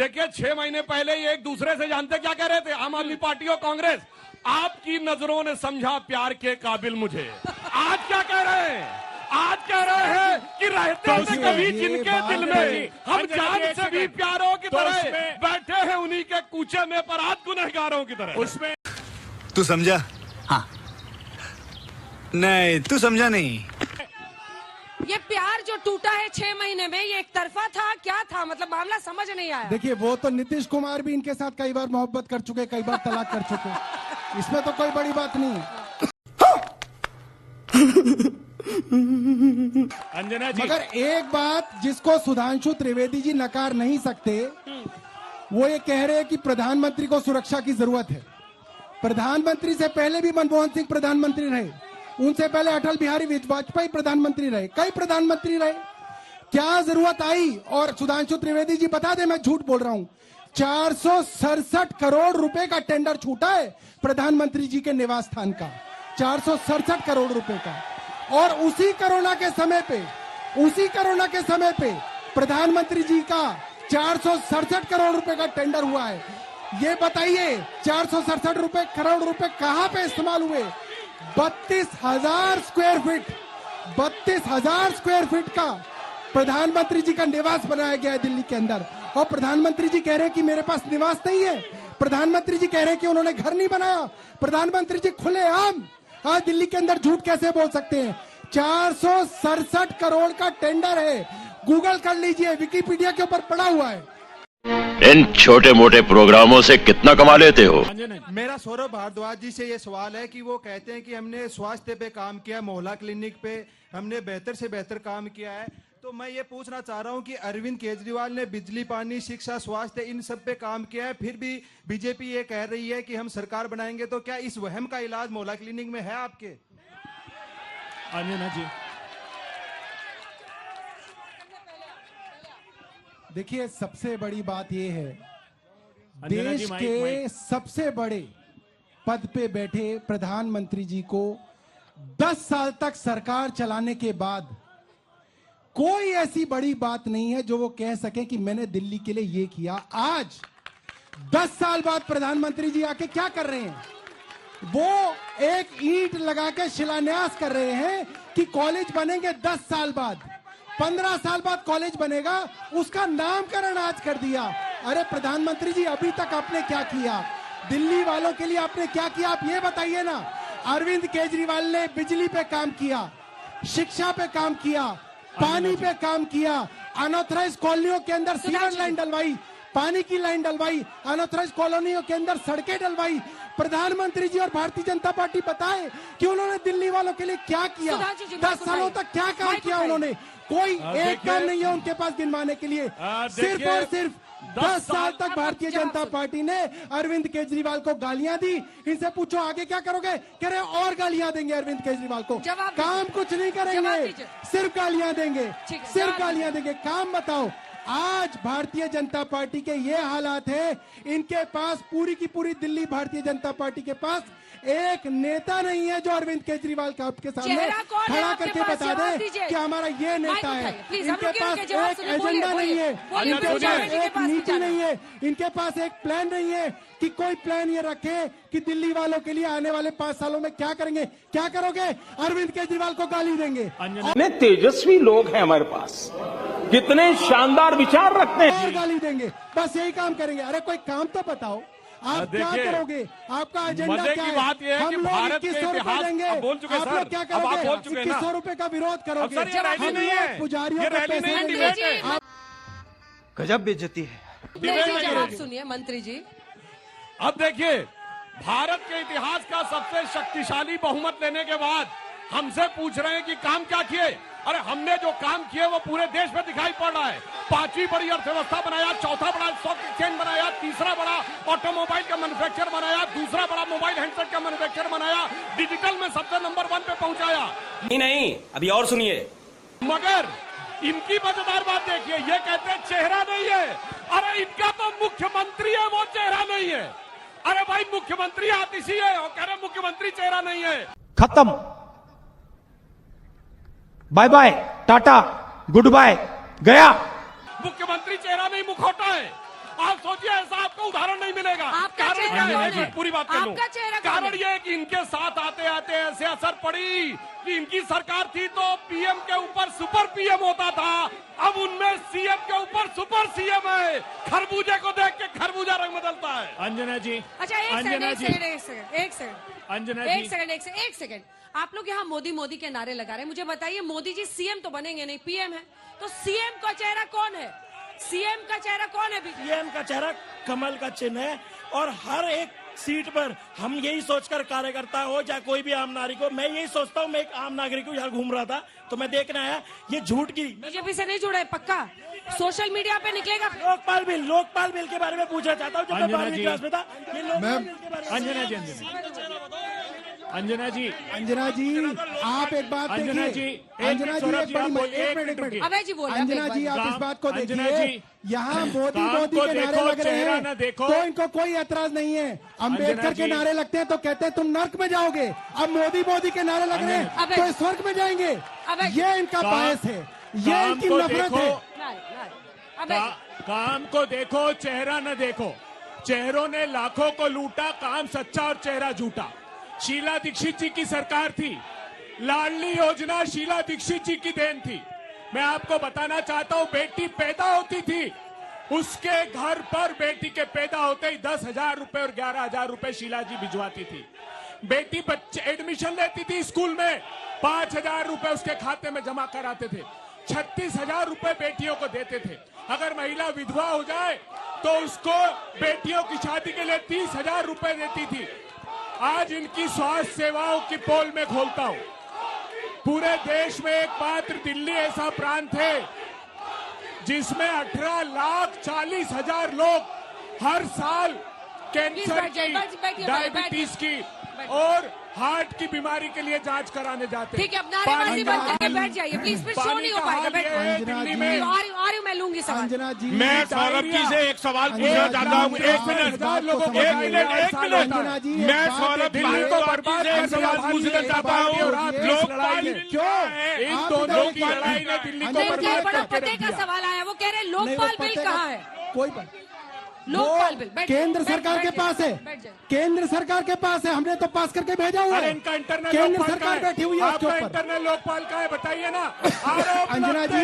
देखिए 6 महीने पहले ही एक दूसरे से जानते क्या कह रहे थे, आम आदमी पार्टी और कांग्रेस। आपकी नजरों ने समझा प्यार के काबिल मुझे। आज क्या कह रहे हैं? आज कह रहे हैं कि रहते थे कभी जिनके दिल में हम जान से भी प्यारों की तरह बैठे हैं उन्हीं के कूचे में, पर आज गुनहगारों की तरह। उसमें तू समझा? हाँ। नहीं, तू समझा नहीं। ये प्यार जो टूटा है 6 महीने में, ये एक तरफा था, क्या था? मतलब मामला समझ नहीं आया। देखिए, वो तो नीतीश कुमार भी इनके साथ कई बार मोहब्बत कर चुके, कई बार तलाक कर चुके, इसमें तो कोई बड़ी बात नहीं है। अंजना जी, मगर एक बात जिसको सुधांशु त्रिवेदी जी नकार नहीं सकते, वो ये कह रहे हैं कि प्रधानमंत्री को सुरक्षा की जरूरत है। प्रधानमंत्री से पहले भी मनमोहन सिंह प्रधानमंत्री रहे, उनसे पहले अटल बिहारी वाजपेयी प्रधानमंत्री रहे, कई प्रधानमंत्री रहे, क्या जरूरत आई? और सुधांशु त्रिवेदी जी बता दें, मैं झूठ बोल रहा हूं, 467 करोड़ रुपए का टेंडर छूटा है प्रधानमंत्री जी के निवास स्थान का, 467 करोड़ रुपए का। और उसी कोरोना के समय पे प्रधानमंत्री जी का 467 करोड़ रुपए का टेंडर हुआ है। ये बताइए 467 करोड़ रुपए कहां पे इस्तेमाल हुए? 32,000 स्क्वायर फीट का प्रधानमंत्री जी का निवास बनाया गया है दिल्ली के अंदर। और प्रधानमंत्री जी कह रहे हैं कि मेरे पास निवास नहीं है। प्रधानमंत्री जी कह रहे हैं कि उन्होंने घर नहीं बनाया। प्रधानमंत्री जी खुलेआम आज दिल्ली के अंदर झूठ कैसे बोल सकते हैं? 467 करोड़ का टेंडर है, गूगल कर लीजिए, विकिपीडिया के ऊपर पड़ा हुआ है। इन छोटे मोटे प्रोग्रामों से कितना कमा लेते हो? मेरा सौरभ भारद्वाज जी से ये सवाल है कि वो कहते हैं कि हमने स्वास्थ्य पे काम किया, मोहल्ला क्लिनिक पे हमने बेहतर से बेहतर काम किया है। तो मैं ये पूछना चाह रहा हूं कि अरविंद केजरीवाल ने बिजली, पानी, शिक्षा, स्वास्थ्य इन सब पे काम किया है, फिर भी बीजेपी ये कह रही है कि हम सरकार बनाएंगे। तो क्या इस वहम का इलाज मोहल्ला क्लिनिक में है आपके? अंजना जी, देखिए, सबसे बड़ी बात यह है, देश के सबसे बड़े पद पे बैठे प्रधानमंत्री जी को 10 साल तक सरकार चलाने के बाद कोई ऐसी बड़ी बात नहीं है जो वो कह सके कि मैंने दिल्ली के लिए ये किया। आज 10 साल बाद प्रधानमंत्री जी आके क्या कर रहे हैं? वो एक ईंट लगा के शिलान्यास कर रहे हैं कि कॉलेज बनेंगे 10 साल बाद, 15 साल बाद कॉलेज बनेगा, उसका नामकरण आज कर दिया। अरे प्रधानमंत्री जी, अभी तक आपने क्या किया? दिल्ली वालों के लिए आपने क्या किया? आप ये बताइए ना। अरविंद केजरीवाल ने बिजली पे काम किया, शिक्षा पे काम किया, पानी पे काम किया, अनऑथराइज कॉलोनियों के अंदर सीवर लाइन डलवाई, पानी की लाइन डलवाई, अनऑथराइज कॉलोनियों के अंदर सड़कें डलवाई। प्रधानमंत्री जी और भारतीय जनता पार्टी बताए कि उन्होंने दिल्ली वालों के लिए क्या किया? 10 सालों तक क्या काम किया उन्होंने? कोई एक काम नहीं है उनके पास गिनवाने के लिए। सिर्फ और सिर्फ 10 साल तक भारतीय जनता पार्टी ने अरविंद केजरीवाल को गालियां दी। इनसे पूछो आगे क्या करोगे? कह रहे और गालियां देंगे अरविंद केजरीवाल को, काम कुछ नहीं करेंगे, सिर्फ गालियां देंगे, सिर्फ गालियां देंगे। काम बताओ। आज भारतीय जनता पार्टी के ये हालात है, इनके पास पूरी की पूरी दिल्ली भारतीय जनता पार्टी के पास एक नेता नहीं है जो अरविंद केजरीवाल का आपके सामने खड़ा करके बता दे कि हमारा ये नेता है। इनके पास एक एजेंडा नहीं है, इनके पास एक नीति नहीं है, इनके पास एक प्लान नहीं है कि कोई प्लान ये रखे कि दिल्ली वालों के लिए आने वाले 5 सालों में क्या करेंगे। क्या करोगे? अरविंद केजरीवाल को गाली देंगे। कितने तेजस्वी लोग हैं हमारे पास, कितने शानदार विचार रखते हैं, और गाली देंगे, बस यही काम करेंगे। अरे कोई काम तो बताओ, आप क्या करोगे? आपका एजेंडा क्या है? बात यह है कि भारत के इतिहास देंगे, आप बोल चुके आप सर, लोग क्या अब आप बोल चुके करोगे? 2100 रुपए का विरोध करोगे। सर, ये रैली नहीं है, पुजारियों ये को रैली नहीं है, डिबेट है। गजब बेइज्जती है। जवाब सुनिए मंत्री जी। अब देखिए, भारत के इतिहास का सबसे शक्तिशाली बहुमत लेने के बाद हमसे पूछ रहे हैं कि काम क्या किए। अरे हमने जो काम किए वो पूरे देश में दिखाई पड़ रहा है। 5वीं बड़ी अर्थव्यवस्था बनाया, 4था बड़ा स्टॉक एक्सचेंज बनाया, 3रा बड़ा ऑटोमोबाइल का मैन्युफैक्चर बनाया, 2रा बड़ा मोबाइल हैंडसेट का मैन्युफैक्चर बनाया, डिजिटल में सबसे नंबर 1 पे पहुंचाया। नहीं, अभी और सुनिए। मगर इनकी मजेदार बात देखिए, ये कहते हैं चेहरा नहीं है। अरे इनका तो मुख्यमंत्री है, वो चेहरा नहीं है। अरे भाई, मुख्यमंत्री आतिशी है और कह रहे मुख्यमंत्री चेहरा नहीं है। खत्म, बाय बाय, टाटा, गुड बाय, गया। मुख्यमंत्री चेहरा नहीं, मुखौटा है। आप सोचिए ऐसा आपको उदाहरण नहीं मिलेगा। आपका कारण चेहरा क्या कौन है? है? पूरी बात कर लूं। आपका चेहरा कौन कारण है? ये है कि इनके साथ आते आते ऐसे असर पड़ी कि इनकी सरकार थी तो पीएम के ऊपर सुपर पीएम होता था, अब उनमें सीएम के ऊपर सुपर सीएम है। खरबूजे को देख के खरबूजा रंग बदलता है। अंजना जी, अच्छा एक सेकंड अंजना एक जी, सेकंड एक सेकंड एक सेकंड अंजना एक जी, सेकंड एक सेकंड आप लोग यहाँ मोदी मोदी के नारे लगा रहे हैं। मुझे बताइए, मोदी जी सीएम तो बनेंगे नहीं, पीएम है, तो सीएम का चेहरा कौन है? सीएम का चेहरा कौन है? पीएम का चेहरा कमल का चिन्ह है और हर एक सीट पर हम यही सोचकर कार्यकर्ता हो चाहे कोई भी आम नागरिक हो, मैं यही सोचता हूँ। मैं एक आम नागरिक हूँ, यहाँ घूम रहा था तो मैं देखने आया ये झूठ की। बीजेपी से नहीं जुड़े पक्का? सोशल मीडिया पे निकलेगा। लोकपाल बिल के बारे में पूछना चाहता हूँ। जब मैं 12वीं क्लास में था, ये लोकपाल बिल के बारे में अंजना जी, अंजना जी, अंजना जी आप एक बात अंजना देखिए। जी, अंजना जी सौरभ एक जी, बड़ी आप बोलिए, एक मिनट अभय जी बोले। अंजना जी आप इस बात को अंजना देखिए, जी, यहाँ मोदी काम मोदी को के नारे देखो, लग रहे चेहरा हैं ना देखो। तो इनको कोई ऐतराज नहीं है। अम्बेडकर के जी। नारे लगते हैं तो कहते हैं तुम नर्क में जाओगे, अब मोदी मोदी के नारे लग रहे हैं अभय। तो स्वर्ग में जाएंगे। ये इनका बायस है, ये काम इनकी को नफरत है। अभय काम को देखो, चेहरा न देखो। चेहरों ने लाखों को लूटा, काम सच्चा और चेहरा झूठा। शीला दीक्षित जी की सरकार थी, लाडली योजना शीला दीक्षित जी की देन थी। मैं आपको बताना चाहता हूं, बेटी पैदा होती थी, उसके घर पर बेटी के पैदा होते ही 10,000 रुपए और 11,000 रुपए शीला जी भिजवाती थी। बेटी बच्चे एडमिशन लेती थी स्कूल में, 5,000 रुपए उसके खाते में जमा कराते थे। 36,000 रुपए बेटियों को देते थे। अगर महिला विधवा हो जाए तो उसको बेटियों की शादी के लिए 30,000 रुपए देती थी। आज इनकी स्वास्थ्य सेवाओं की पोल में खोलता हूं, पूरे देश में एकमात्र दिल्ली ऐसा प्रांत है जिसमें 18,40,000 लोग हर साल कैंसर की, डायबिटीज की और हार्ट की बीमारी के लिए जांच कराने जाते हैं। ठीक है, अब नारेबाजी बंद करके बैठ जाइए प्लीज, फिर शो नहीं हो पाएगा। दिल्ली में और मैं लूंगी सवाल। अंजना जी मैं सौरभ जी से एक सवाल पूछना चाहता हूँ। एक मिनट, मैं सौरभ जी को बर्बाद से एक सवाल पूछना चाहता हूँ। लोकपाल इन दोनों की लड़ाई ने दिल्ली को बर्बाद बड़ा करके पते रख का दिया। सवाल आया, वो कह रहे हैं लोकपाल बिल कहाँ है? कोई बात लोकपाल बिल केंद्र सरकार के पास है, केंद्र सरकार के पास है, हमने तो पास करके भेजा हुआ अरे है। इनका इंटरनल केंद्र लोकपाल सरकार का है। बैठी हुई है उसके आपका ऊपर। इंटरनल लोकपाल का है, बताइए ना। आरोप अंजना लगते जी, ही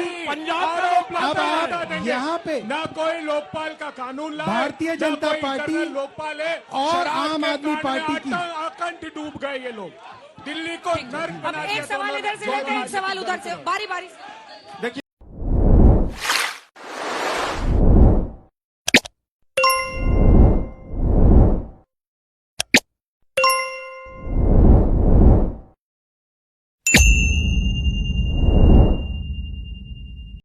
आरोप अब लगते ही आप हटा देंगे। यहाँ पे ना कोई लोकपाल का कानून लाए, भारतीय ना जनता कोई पार्टी इंटरनल लोकपाल है और शराब आम के आदमी कांड में पार्टी की। आकंठ डूब गए ये लोग, दिल्ली को नर्क अब बना दिया एक सवाल दोनों इधर से लेते हैं, एक सवाल उधर से, बारी बारी।